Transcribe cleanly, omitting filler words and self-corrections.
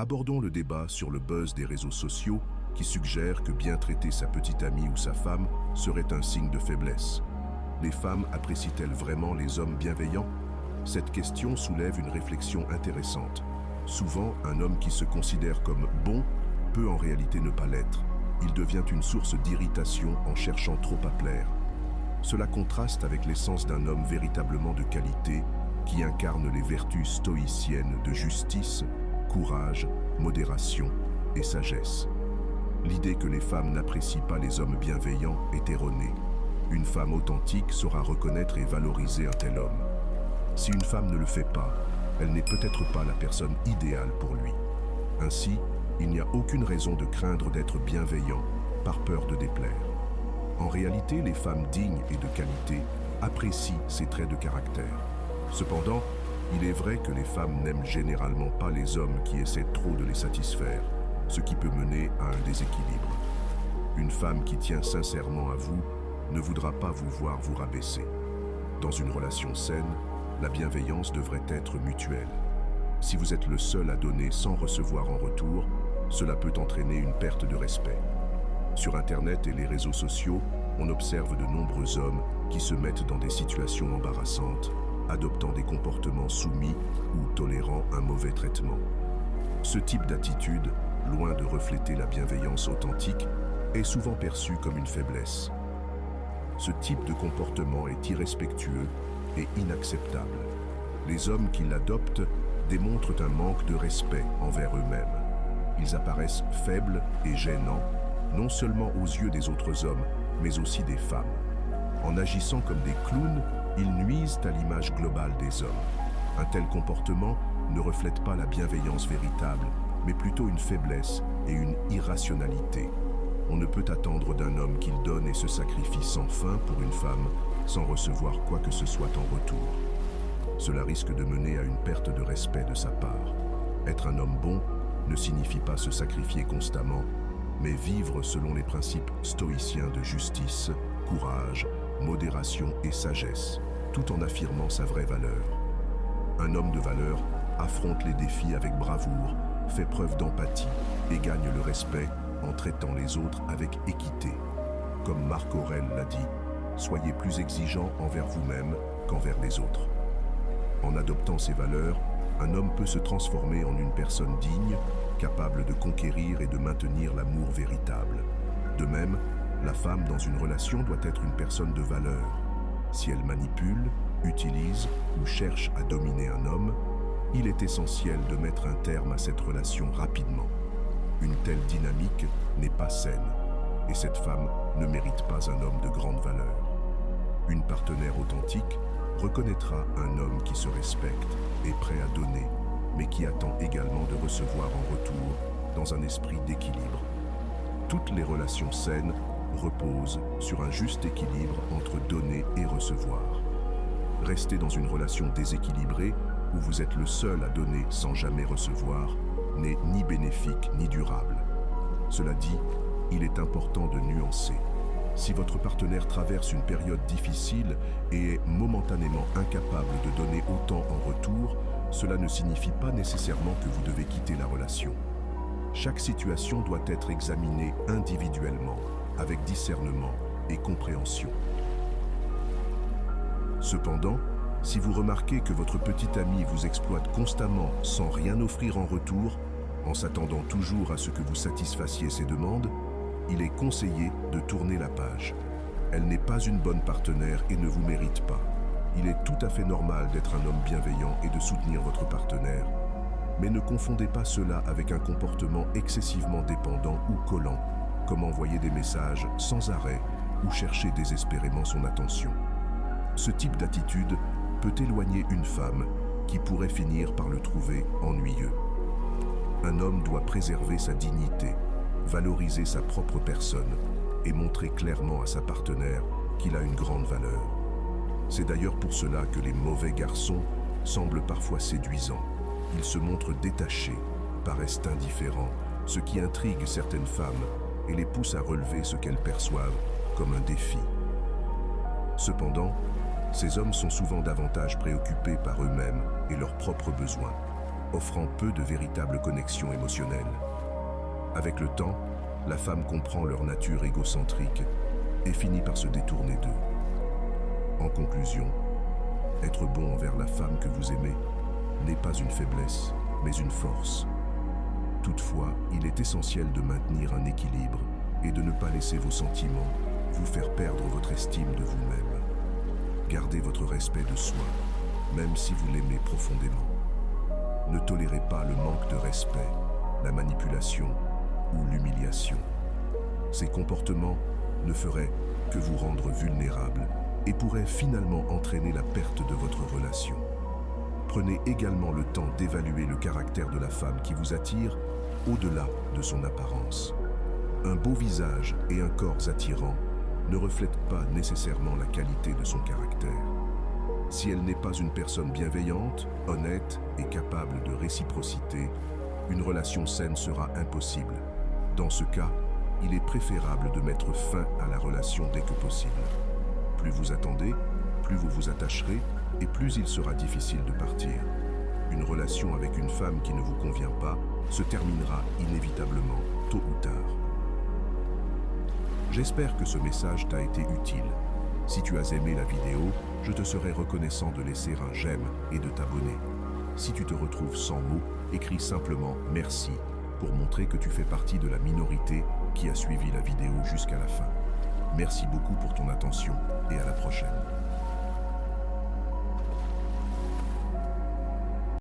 Abordons le débat sur le buzz des réseaux sociaux qui suggère que bien traiter sa petite amie ou sa femme serait un signe de faiblesse. Les femmes apprécient-elles vraiment les hommes bienveillants? Cette question soulève une réflexion intéressante. Souvent, un homme qui se considère comme bon peut en réalité ne pas l'être. Il devient une source d'irritation en cherchant trop à plaire. Cela contraste avec l'essence d'un homme véritablement de qualité qui incarne les vertus stoïciennes de justice, courage, modération et sagesse. L'idée que les femmes n'apprécient pas les hommes bienveillants est erronée. Une femme authentique saura reconnaître et valoriser un tel homme. Si une femme ne le fait pas, elle n'est peut-être pas la personne idéale pour lui. Ainsi, il n'y a aucune raison de craindre d'être bienveillant par peur de déplaire. En réalité, les femmes dignes et de qualité apprécient ces traits de caractère. Cependant, il est vrai que les femmes n'aiment généralement pas les hommes qui essaient trop de les satisfaire, ce qui peut mener à un déséquilibre. Une femme qui tient sincèrement à vous ne voudra pas vous voir vous rabaisser. Dans une relation saine, la bienveillance devrait être mutuelle. Si vous êtes le seul à donner sans recevoir en retour, cela peut entraîner une perte de respect. Sur Internet et les réseaux sociaux, on observe de nombreux hommes qui se mettent dans des situations embarrassantes, adoptant des comportements soumis ou tolérant un mauvais traitement. Ce type d'attitude, loin de refléter la bienveillance authentique, est souvent perçu comme une faiblesse. Ce type de comportement est irrespectueux et inacceptable. Les hommes qui l'adoptent démontrent un manque de respect envers eux-mêmes. Ils apparaissent faibles et gênants, non seulement aux yeux des autres hommes, mais aussi des femmes. En agissant comme des clowns, ils nuisent à l'image globale des hommes. Un tel comportement ne reflète pas la bienveillance véritable, mais plutôt une faiblesse et une irrationalité. On ne peut attendre d'un homme qu'il donne et se sacrifie sans fin pour une femme, sans recevoir quoi que ce soit en retour. Cela risque de mener à une perte de respect de sa part. Être un homme bon ne signifie pas se sacrifier constamment, mais vivre selon les principes stoïciens de justice, courage, modération et sagesse, tout en affirmant sa vraie valeur. Un homme de valeur affronte les défis avec bravoure, fait preuve d'empathie et gagne le respect en traitant les autres avec équité. Comme Marc Aurèle l'a dit, soyez plus exigeants envers vous-même qu'envers les autres. En adoptant ces valeurs, un homme peut se transformer en une personne digne, capable de conquérir et de maintenir l'amour véritable. De même, la femme dans une relation doit être une personne de valeur. Si elle manipule, utilise ou cherche à dominer un homme, il est essentiel de mettre un terme à cette relation rapidement. Une telle dynamique n'est pas saine, et cette femme ne mérite pas un homme de grande valeur. Une partenaire authentique reconnaîtra un homme qui se respecte et prêt à donner, mais qui attend également de recevoir en retour dans un esprit d'équilibre. Toutes les relations saines reposent sur un juste équilibre entre donner et recevoir. Rester dans une relation déséquilibrée où vous êtes le seul à donner sans jamais recevoir n'est ni bénéfique ni durable. Cela dit, il est important de nuancer. Si votre partenaire traverse une période difficile et est momentanément incapable de donner autant en retour, cela ne signifie pas nécessairement que vous devez quitter la relation. Chaque situation doit être examinée individuellement, avec discernement et compréhension. Cependant, si vous remarquez que votre petit ami vous exploite constamment sans rien offrir en retour, en s'attendant toujours à ce que vous satisfassiez ses demandes, il est conseillé de tourner la page. Elle n'est pas une bonne partenaire et ne vous mérite pas. Il est tout à fait normal d'être un homme bienveillant et de soutenir votre partenaire. Mais ne confondez pas cela avec un comportement excessivement dépendant ou collant, comme envoyer des messages sans arrêt ou chercher désespérément son attention. Ce type d'attitude peut éloigner une femme qui pourrait finir par le trouver ennuyeux. Un homme doit préserver sa dignité, valoriser sa propre personne et montrer clairement à sa partenaire qu'il a une grande valeur. C'est d'ailleurs pour cela que les mauvais garçons semblent parfois séduisants. Ils se montrent détachés, paraissent indifférents, ce qui intrigue certaines femmes et les pousse à relever ce qu'elles perçoivent comme un défi. Cependant, ces hommes sont souvent davantage préoccupés par eux-mêmes et leurs propres besoins. offrant peu de véritable connexion émotionnelle. Avec le temps, la femme comprend leur nature égocentrique et finit par se détourner d'eux. En conclusion, être bon envers la femme que vous aimez n'est pas une faiblesse, mais une force. Toutefois, il est essentiel de maintenir un équilibre et de ne pas laisser vos sentiments vous faire perdre votre estime de vous-même. Gardez votre respect de soi, même si vous l'aimez profondément. Ne tolérez pas le manque de respect, la manipulation ou l'humiliation. Ces comportements ne feraient que vous rendre vulnérable et pourraient finalement entraîner la perte de votre relation. Prenez également le temps d'évaluer le caractère de la femme qui vous attire au-delà de son apparence. Un beau visage et un corps attirant ne reflètent pas nécessairement la qualité de son caractère. Si elle n'est pas une personne bienveillante, honnête et capable de réciprocité, une relation saine sera impossible. Dans ce cas, il est préférable de mettre fin à la relation dès que possible. Plus vous attendez, plus vous vous attacherez et plus il sera difficile de partir. Une relation avec une femme qui ne vous convient pas se terminera inévitablement, tôt ou tard. J'espère que ce message t'a été utile. Si tu as aimé la vidéo, je te serai reconnaissant de laisser un j'aime et de t'abonner. Si tu te retrouves sans mots, écris simplement « Merci » pour montrer que tu fais partie de la minorité qui a suivi la vidéo jusqu'à la fin. Merci beaucoup pour ton attention et à la prochaine.